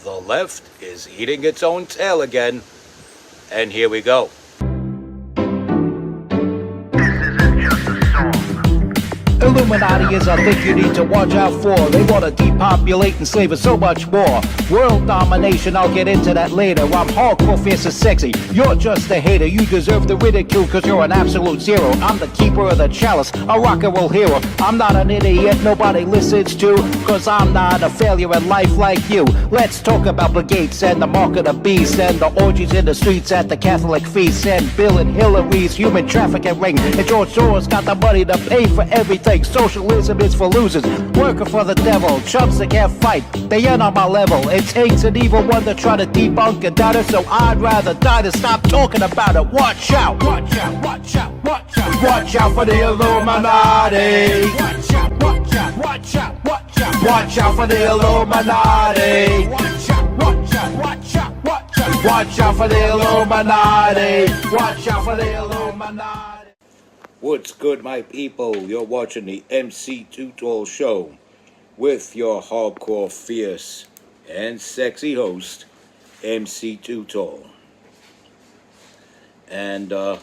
The left is eating its own tail again. And here we go. Illuminati is a thing you need to watch out for. They want to depopulate and slave us so much more. World domination, I'll get into that later. I'm hardcore, fierce and sexy. You're just a hater. You deserve the ridicule because you're an absolute zero. I'm the keeper of the chalice, a rock and roll hero. I'm not an idiot nobody listens to, because I'm not a failure in life like you. Let's talk about Bill Gates and the mark of the beast, and the orgies in the streets at the Catholic feasts, and Bill and Hillary's human trafficking ring, and George Soros got the money to pay for everything. Socialism is for losers, working for the devil, chumps that can't fight, they ain't on my level. It takes an evil one to try to debunk and doubt it, so I'd rather die than stop talking about it. Watch out, watch out, watch out, watch out. Watch out for the Illuminati. Watch out, watch out, watch out, watch out. Watch out for the Illuminati. Watch out, watch out, watch out, watch out. Watch out for the Illuminati. Watch out for the Illuminati. What's good, my people? You're watching the MC Too Tall Show with your hardcore, fierce, and sexy host, MC Too Tall. And I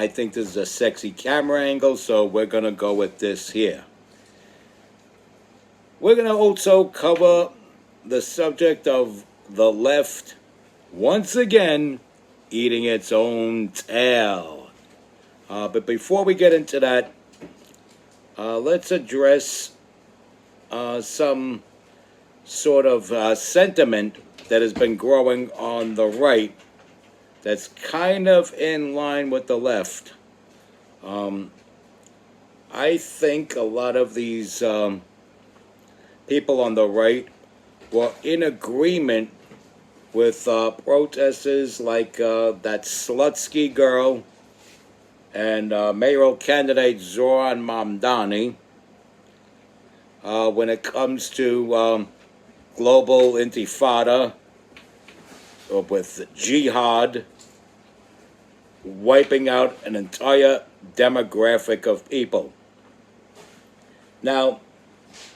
think this is a sexy camera angle, so we're going to go with this here. We're going to also cover the subject of the left once again eating its own tail. But before we get into that, let's address some sort of sentiment that has been growing on the right that's kind of in line with the left. I think a lot of these people on the right were in agreement with protesters like that Slutsky girl and mayoral candidate Zoran Mamdani when it comes to global intifada with jihad wiping out an entire demographic of people. Now,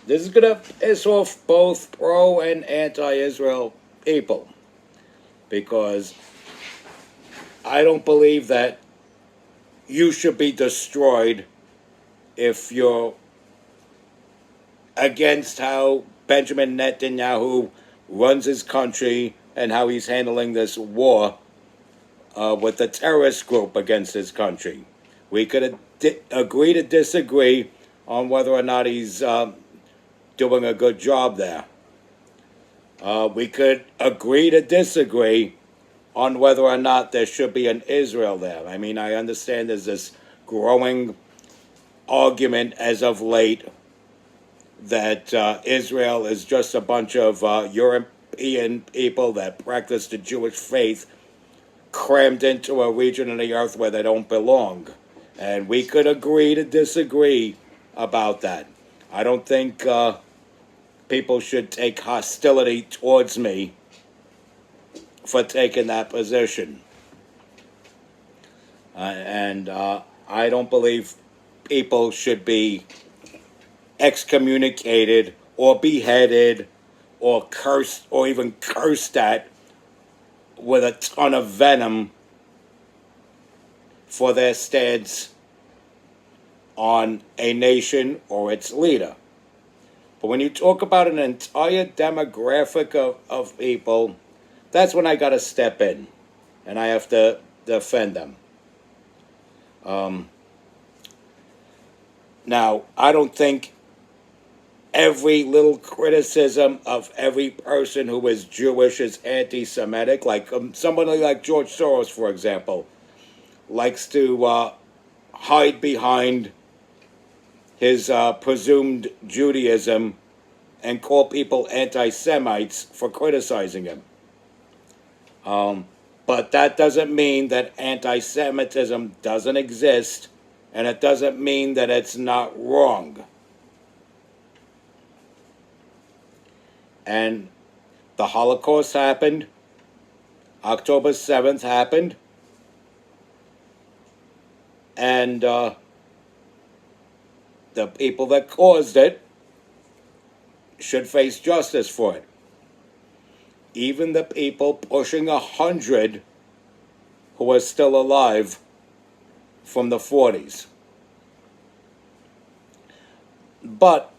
this is going to piss off both pro and anti-Israel people, because I don't believe that you should be destroyed if you're against how Benjamin Netanyahu runs his country and how he's handling this war with the terrorist group against his country. We could agree to disagree on whether or not he's doing a good job there. We could agree to disagree on whether or not there should be an Israel there. I mean, I understand there's this growing argument as of late that Israel is just a bunch of European people that practice the Jewish faith crammed into a region of the earth where they don't belong. And we could agree to disagree about that. I don't think people should take hostility towards me for taking that position. And I don't believe people should be excommunicated or beheaded or cursed or even cursed at with a ton of venom for their stance on a nation or its leader. But when you talk about an entire demographic of people, that's when I got to step in, and I have to defend them. Now, I don't think every little criticism of every person who is Jewish is anti-Semitic. Like somebody like George Soros, for example, likes to hide behind his presumed Judaism and call people anti-Semites for criticizing him. But that doesn't mean that anti-Semitism doesn't exist, and it doesn't mean that it's not wrong. And the Holocaust happened. October 7th happened. And the people that caused it should face justice for it. even the people pushing 100 who are still alive from the 40s. But,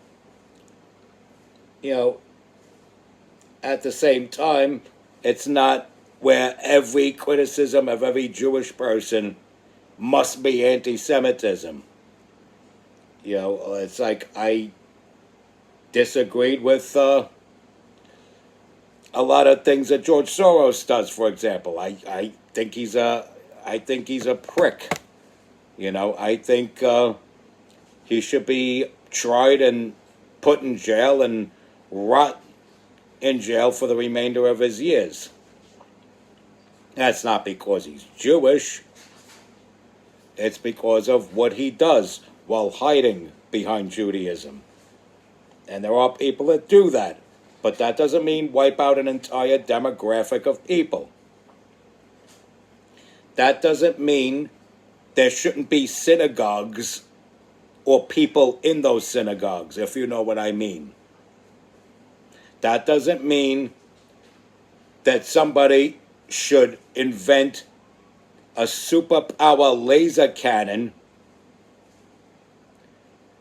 at the same time, it's not where every criticism of every Jewish person must be anti-Semitism. It's like I disagreed with a lot of things that George Soros does, for example. I think he's a prick. I think he should be tried and put in jail and rot in jail for the remainder of his years. That's not because he's Jewish. It's because of what he does while hiding behind Judaism. And there are people that do that. But that doesn't mean wipe out an entire demographic of people. That doesn't mean there shouldn't be synagogues or people in those synagogues, if you know what I mean. That doesn't mean that somebody should invent a superpower laser cannon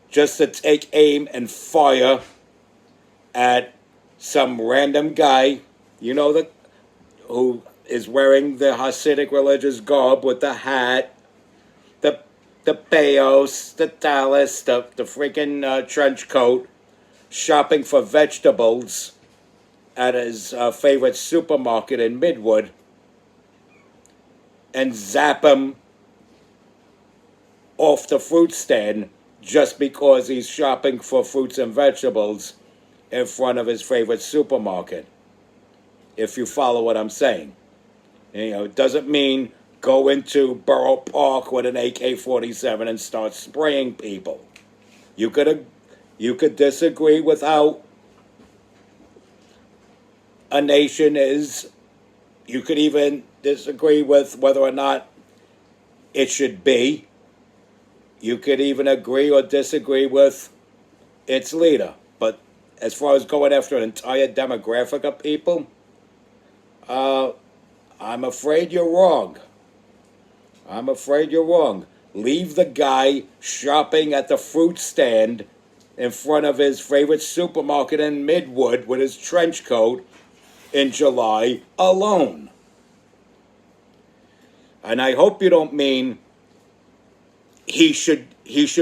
just to take aim and fire at some random guy, who is wearing the Hasidic religious garb with the hat, the payos, the tallis, the freaking trench coat, shopping for vegetables at his favorite supermarket in Midwood, and zap him off the fruit stand just because he's shopping for fruits and vegetables in front of his favorite supermarket. If you follow what I'm saying. It doesn't mean go into Borough Park with an AK-47 and start spraying people. You could disagree with how a nation is. You could even disagree with whether or not it should be. You could even agree or disagree with its leader. But as far as going after an entire demographic of people, I'm afraid you're wrong. I'm afraid you're wrong. Leave the guy shopping at the fruit stand in front of his favorite supermarket in Midwood with his trench coat in July alone. And I hope you don't mean he should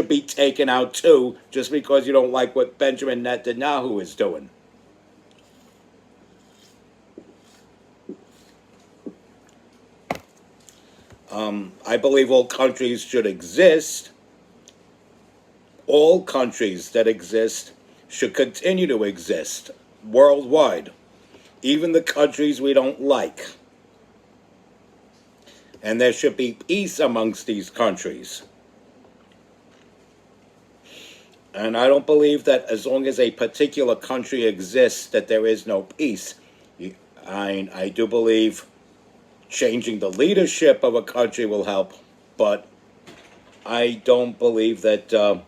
be taken out too, just because you don't like what Benjamin Netanyahu is doing. I believe all countries should exist. All countries that exist should continue to exist worldwide, even the countries we don't like. And there should be peace amongst these countries. And I don't believe that as long as a particular country exists that there is no peace. I do believe changing the leadership of a country will help, but I don't believe that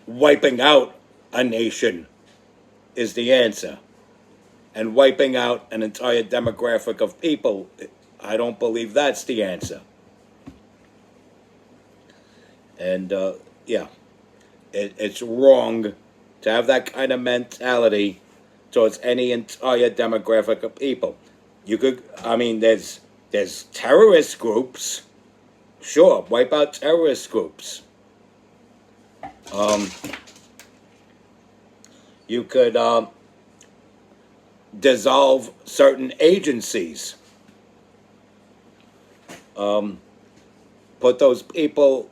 wiping out a nation is the answer. And wiping out an entire demographic of people, I don't believe that's the answer. And, it's wrong to have that kind of mentality towards any entire demographic of people. There's terrorist groups. Sure, wipe out terrorist groups. You could dissolve certain agencies. Put those people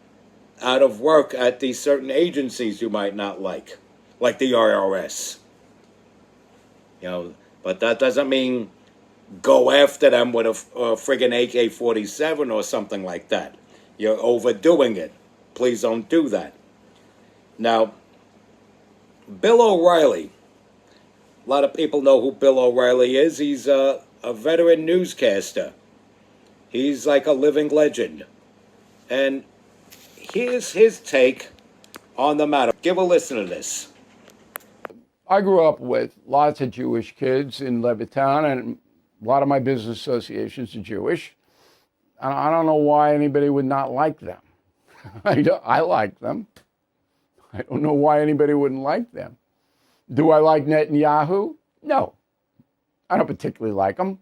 out of work at these certain agencies you might not like the IRS. But that doesn't mean go after them with a friggin' AK-47 or something like that. You're overdoing it. Please don't do that. Now, Bill O'Reilly. A lot of people know who Bill O'Reilly is. He's a veteran newscaster. He's like a living legend. And here's his take on the matter. Give a listen to this. I grew up with lots of Jewish kids in Levittown, and a lot of my business associations are Jewish. And I don't know why anybody would not like them. I like them. I don't know why anybody wouldn't like them. Do I like Netanyahu? No. I don't particularly like him.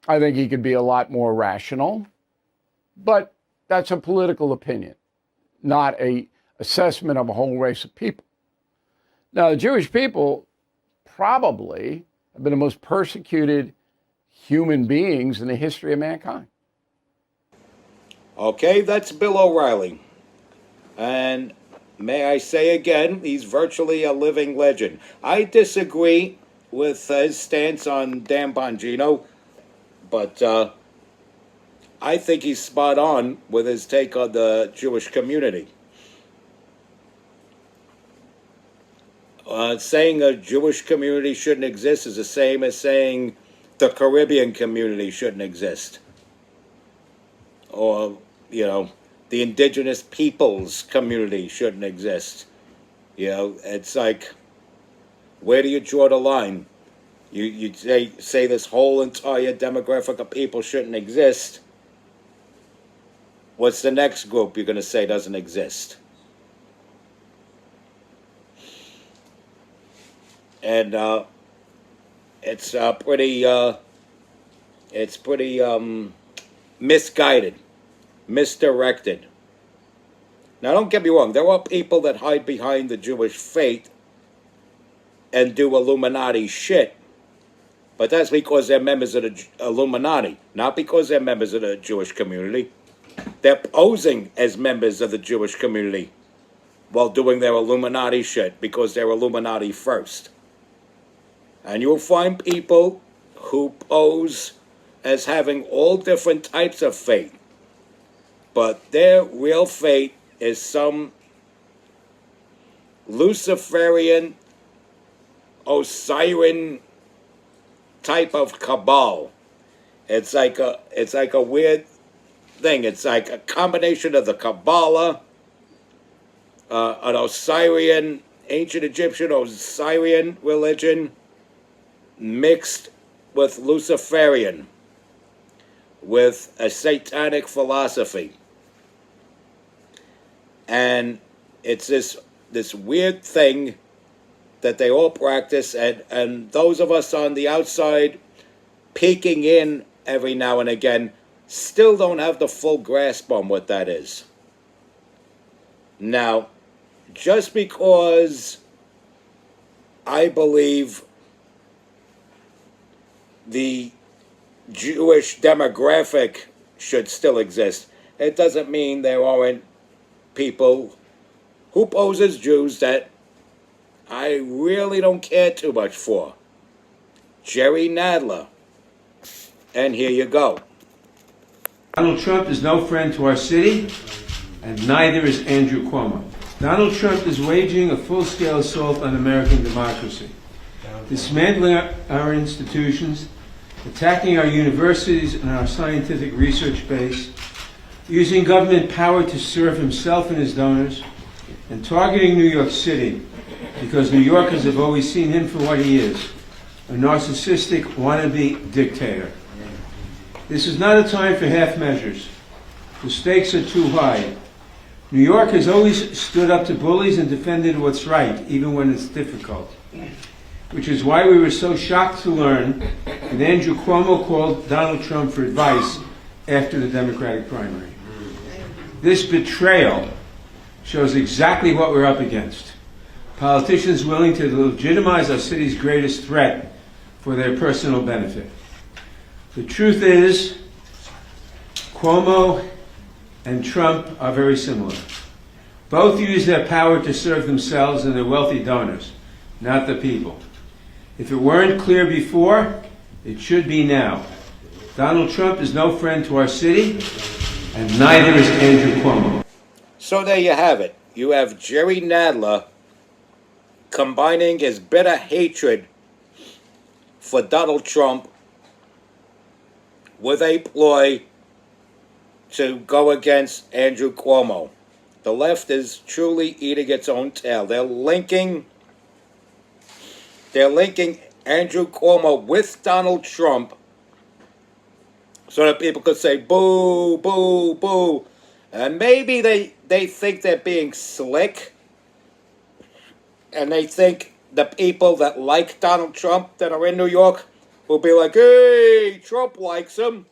I think he could be a lot more rational. But that's a political opinion, not an assessment of a whole race of people. Now, the Jewish people probably have been the most persecuted human beings in the history of mankind. Okay, that's Bill O'Reilly. And may I say again, he's virtually a living legend. I disagree with his stance on Dan Bongino, but I think he's spot on with his take on the Jewish community. Saying a Jewish community shouldn't exist is the same as saying the Caribbean community shouldn't exist. Or, the indigenous peoples community shouldn't exist. It's like, where do you draw the line? You say this whole entire demographic of people shouldn't exist. What's the next group you're going to say doesn't exist? And it's pretty misguided, misdirected. Now, don't get me wrong. There are people that hide behind the Jewish faith and do Illuminati shit, but that's because they're members of the Illuminati, not because they're members of the Jewish community. They're posing as members of the Jewish community while doing their Illuminati shit because they're Illuminati first. And you'll find people who pose as having all different types of faith, but their real faith is some Luciferian, Osirian type of cabal. It's like a weird thing. It's like a combination of the Kabbalah, an Osirian, ancient Egyptian Osirian religion, mixed with Luciferian, with a satanic philosophy. And it's this weird thing that they all practice, and those of us on the outside peeking in every now and again still don't have the full grasp on what that is. Now, just because I believe the Jewish demographic should still exist, it doesn't mean there aren't people who pose as Jews that I really don't care too much for. Jerry Nadler. And here you go. Donald Trump is no friend to our city, and neither is Andrew Cuomo. Donald Trump is waging a full-scale assault on American democracy, dismantling our institutions, attacking our universities and our scientific research base, using government power to serve himself and his donors, and targeting New York City because New Yorkers have always seen him for what he is, a narcissistic wannabe dictator. This is not a time for half measures. The stakes are too high. New York has always stood up to bullies and defended what's right, even when it's difficult. Which is why we were so shocked to learn that Andrew Cuomo called Donald Trump for advice after the Democratic primary. This betrayal shows exactly what we're up against. Politicians willing to legitimize our city's greatest threat for their personal benefit. The truth is, Cuomo and Trump are very similar. Both use their power to serve themselves and their wealthy donors, not the people. If it weren't clear before, it should be now. Donald Trump is no friend to our city, and neither is Andrew Cuomo. So there you have it. You have Jerry Nadler combining his bitter hatred for Donald Trump with a ploy to go against Andrew Cuomo. The left is truly eating its own tail. They're linking They're linking Andrew Cuomo with Donald Trump so that people could say boo, boo, boo. And maybe they think they're being slick, and they think the people that like Donald Trump that are in New York will be like, hey, Trump likes him.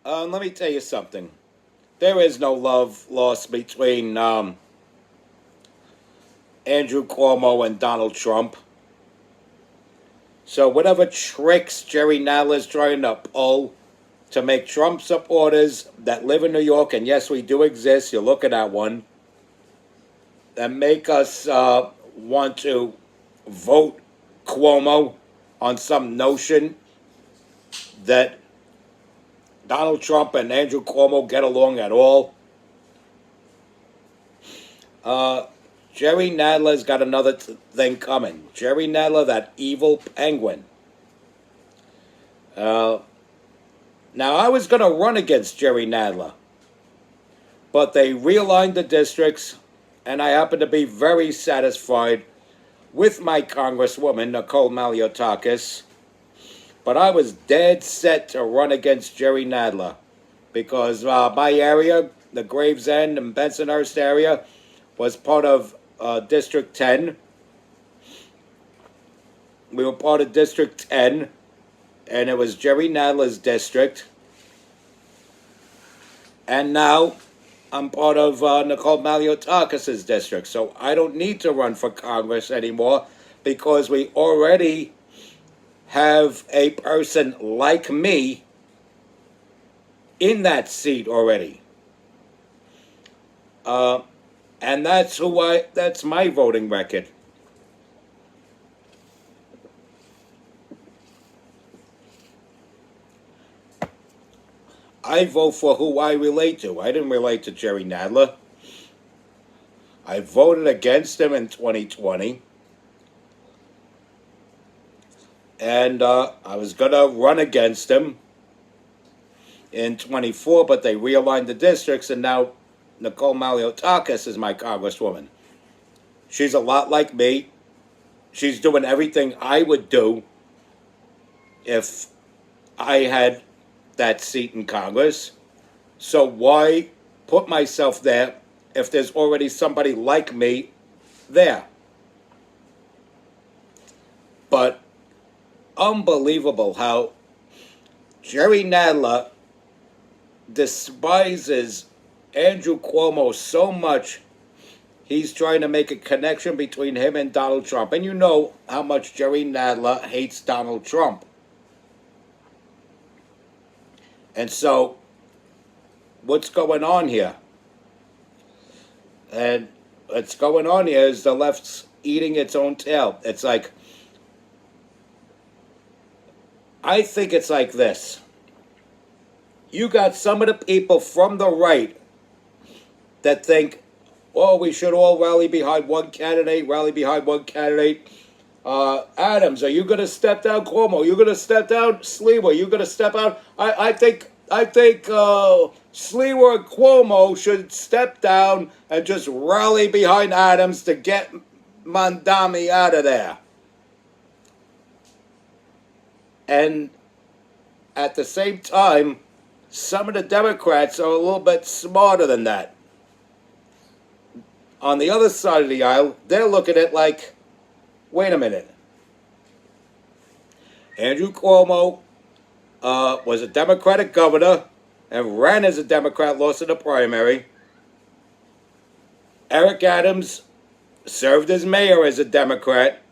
Let me tell you something. There is no love lost between Andrew Cuomo and Donald Trump. So whatever tricks Jerry Nadler is trying to pull to make Trump supporters that live in New York, and yes, we do exist, you look at that one, that make us want to vote Cuomo on some notion that Donald Trump and Andrew Cuomo get along at all. Jerry Nadler's got another thing coming. Jerry Nadler, that evil penguin. Now, I was going to run against Jerry Nadler, but they realigned the districts, and I happen to be very satisfied with my Congresswoman, Nicole Malliotakis. But I was dead set to run against Jerry Nadler because my area, the Gravesend and Bensonhurst area, was part of District 10. We were part of District 10, and it was Jerry Nadler's district. And now I'm part of Nicole Malliotakis' district, so I don't need to run for Congress anymore because we already have a person like me in that seat already. And that's my voting record. I vote for who I relate to. I didn't relate to Jerry Nadler. I voted against him in 2020. And I was going to run against him in 24, but they realigned the districts, and now Nicole Malliotakis is my Congresswoman. She's a lot like me. She's doing everything I would do if I had that seat in Congress. So why put myself there if there's already somebody like me there? But unbelievable how Jerry Nadler despises Andrew Cuomo so much. He's trying to make a connection between him and Donald Trump. And you know how much Jerry Nadler hates Donald Trump. And so, what's going on here? And what's going on here is the left's eating its own tail. It's like, I think it's like this. You got some of the people from the right that think, oh, we should all rally behind one candidate. Adams, are you going to step down? Cuomo, you going to step down? Sliwa, you going to step out? I think Sliwa and Cuomo should step down and just rally behind Adams to get Mamdani out of there. And at the same time, some of the Democrats are a little bit smarter than that. On the other side of the aisle, they're looking at like, wait a minute. Andrew Cuomo was a Democratic governor and ran as a Democrat, lost in the primary. Eric Adams served as mayor as a Democrat.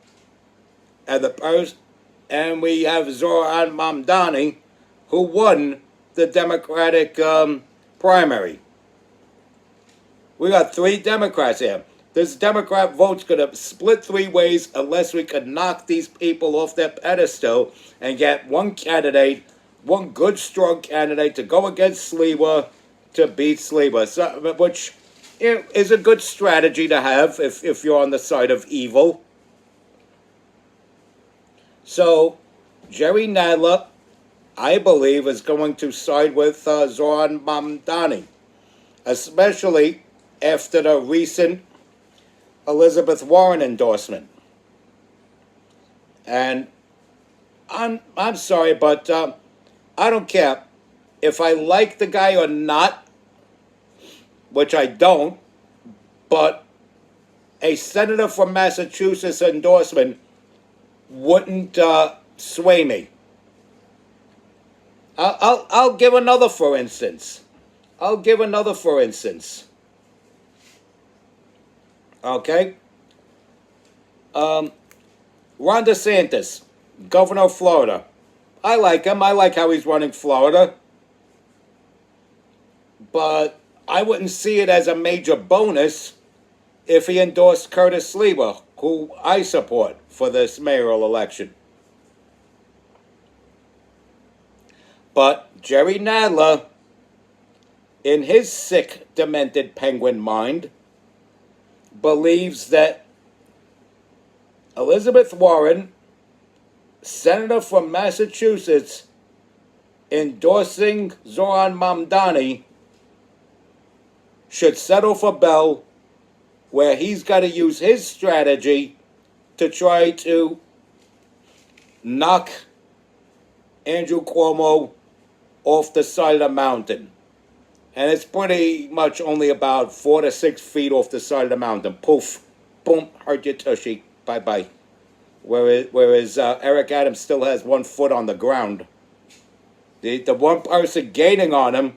And we have Zohran Mamdani, who won the Democratic primary. We got 3 Democrats here. This Democrat vote's going to split 3 ways unless we could knock these people off their pedestal and get one candidate, one good, strong candidate to go against Sliwa to beat Sliwa, which is a good strategy to have if you're on the side of evil. So, Jerry Nadler, I believe, is going to side with Zohran Mamdani, especially after the recent Elizabeth Warren endorsement. And I'm sorry, but I don't care if I like the guy or not, which I don't. But a senator from Massachusetts endorsement wouldn't sway me. I'll give another for instance. Okay. Ron DeSantis, governor of Florida. I like him. I like how he's running Florida. But I wouldn't see it as a major bonus if he endorsed Curtis Sliwa, who I support for this mayoral election. But Jerry Nadler, in his sick, demented penguin mind, believes that Elizabeth Warren, senator from Massachusetts, endorsing Zoran Mamdani, should settle for Bell, where he's got to use his strategy to try to knock Andrew Cuomo off the side of the mountain. And it's pretty much only about 4 to 6 feet off the side of the mountain. Poof, boom, hurt your tushy, bye-bye. Whereas Eric Adams still has 1 foot on the ground. The one person gaining on him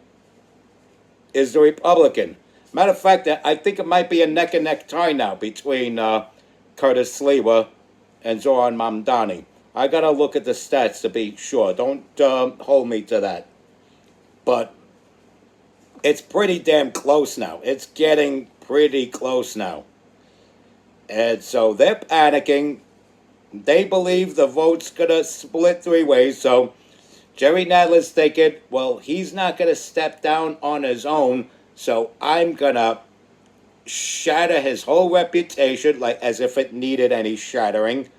is the Republican. Matter of fact, I think it might be a neck-and-neck tie now between Curtis Sliwa and Zoran Mamdani. I gotta look at the stats to be sure. Don't hold me to that. But it's pretty damn close now. It's getting pretty close now. And so they're panicking. They believe the vote's gonna split 3 ways. So Jerry Nadler's thinking, well, he's not gonna step down on his own. So I'm gonna shatter his whole reputation, like as if it needed any shattering.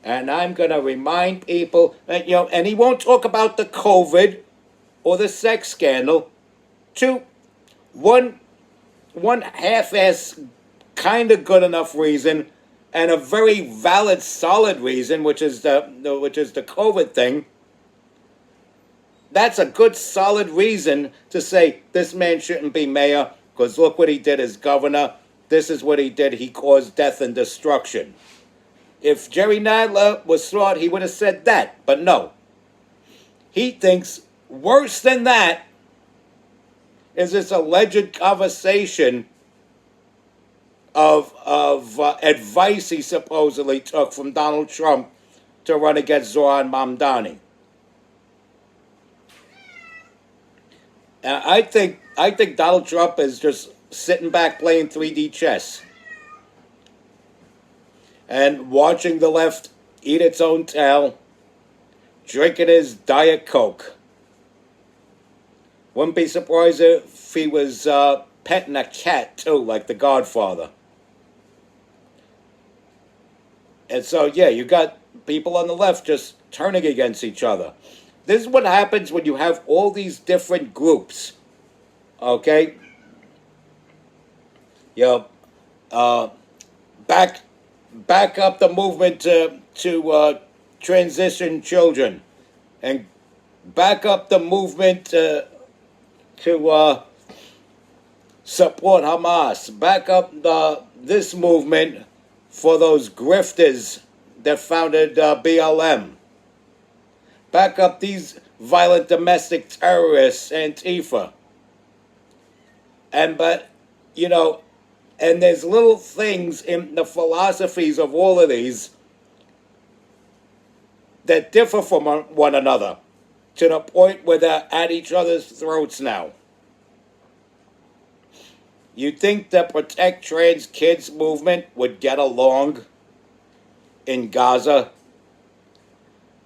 And I'm gonna remind people that, and he won't talk about the COVID or the sex scandal. One half-ass kind of good enough reason, and a very valid, solid reason, which is the COVID thing. That's a good, solid reason to say this man shouldn't be mayor, because look what he did as governor. This is what he did. He caused death and destruction. If Jerry Nadler was smart, he would have said that. But no. He thinks worse than that is this alleged conversation of advice he supposedly took from Donald Trump to run against Zoran Mamdani. I think Donald Trump is just sitting back playing 3D chess and watching the left eat its own tail, drinking his Diet Coke. Wouldn't be surprised if he was petting a cat too, like the Godfather. And so, yeah, you got people on the left just turning against each other. This is what happens when you have all these different groups, okay? Back up the movement to transition children, and back up the movement to support Hamas. Back up this movement for those grifters that founded BLM. Back up these violent domestic terrorists, Antifa. And there's little things in the philosophies of all of these that differ from one another to the point where they're at each other's throats now. You think the Protect Trans Kids movement would get along in Gaza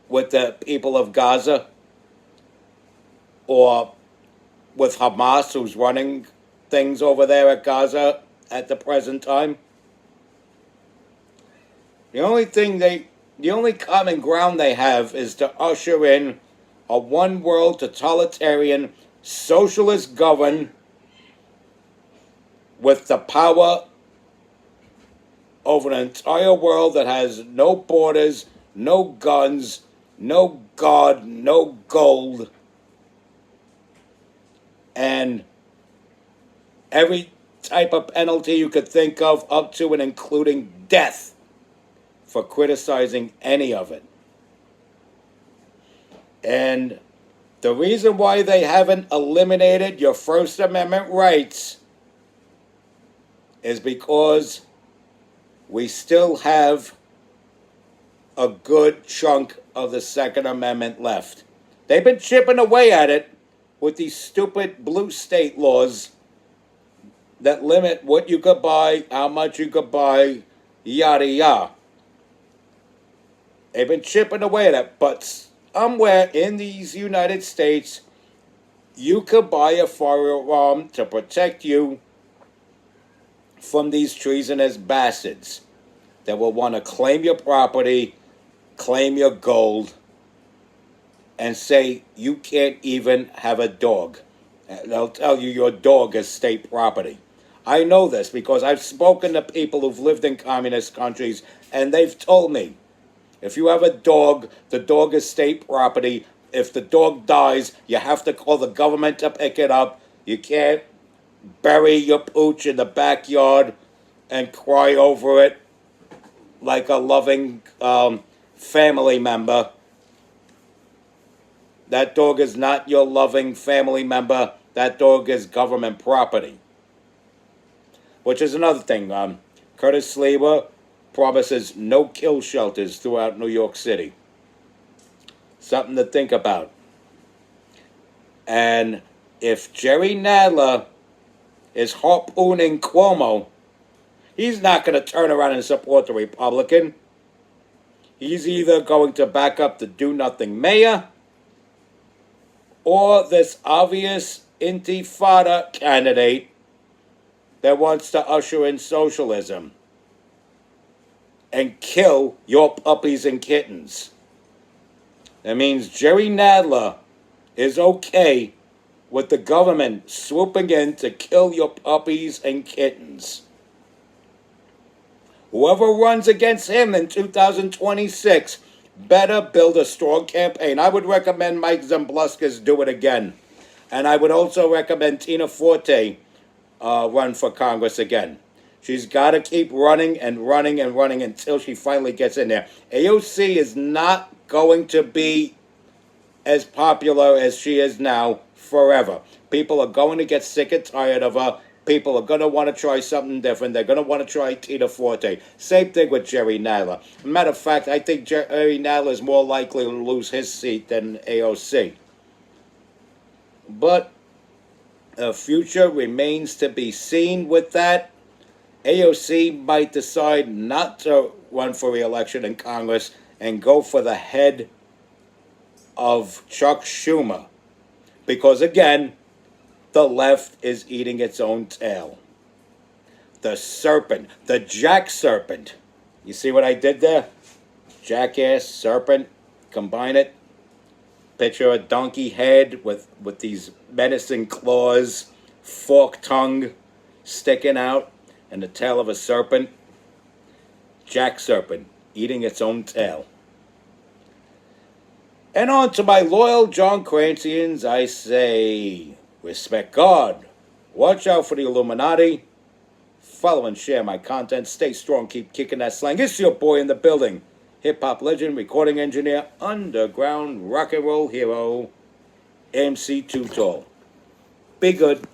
with the people of Gaza, or with Hamas, who's running things over there at Gaza at the present time? The only common ground they have is to usher in a one-world totalitarian socialist govern with the power over an entire world that has no borders, no guns, no God, no gold, and every type of penalty you could think of, up to and including death, for criticizing any of it. And the reason why they haven't eliminated your First Amendment rights is because we still have a good chunk of the Second Amendment left. They've been chipping away at it with these stupid blue state laws that limit what you could buy, how much you could buy, yada yada. They've been chipping away at it, but somewhere in these United States, you could buy a firearm to protect you from these treasonous bastards that will want to claim your property, claim your gold, and say you can't even have a dog. They'll tell you your dog is state property. I know this because I've spoken to people who've lived in communist countries, and they've told me, if you have a dog, the dog is state property. If the dog dies, you have to call the government to pick it up. You can't bury your pooch in the backyard and cry over it like a loving family member. That dog is not your loving family member. That dog is government property. Which is another thing. Curtis Sliwa promises no kill shelters throughout New York City. Something to think about. And if Jerry Nadler is harpooning Cuomo, he's not going to turn around and support the Republican. He's either going to back up the do-nothing mayor or this obvious intifada candidate that wants to usher in socialism and kill your puppies and kittens. That means Jerry Nadler is okay with the government swooping in to kill your puppies and kittens. Whoever runs against him in 2026 better build a strong campaign. I would recommend Mike Zembluskas do it again. And I would also recommend Tina Forte run for Congress again. She's got to keep running and running and running until she finally gets in there. AOC is not going to be as popular as she is now forever. People are going to get sick and tired of her. People are going to want to try something different. They're going to want to try Tina Forte. Same thing with Jerry Nadler. Matter of fact, I think Jerry Nadler is more likely to lose his seat than AOC. But the future remains to be seen with that. AOC might decide not to run for re-election in Congress and go for the head of Chuck Schumer. Because again, the left is eating its own tail. The serpent, the jack serpent. You see what I did there? Jackass, serpent, combine it. Picture a donkey head with these menacing claws, forked tongue sticking out, and the tail of a serpent. Jack serpent, eating its own tail. And on to my loyal John Crancians, I say, respect God, watch out for the Illuminati, follow and share my content, stay strong, keep kicking that slang. It's your boy in the building, hip-hop legend, recording engineer, underground rock and roll hero, MC Too Tall. Be good.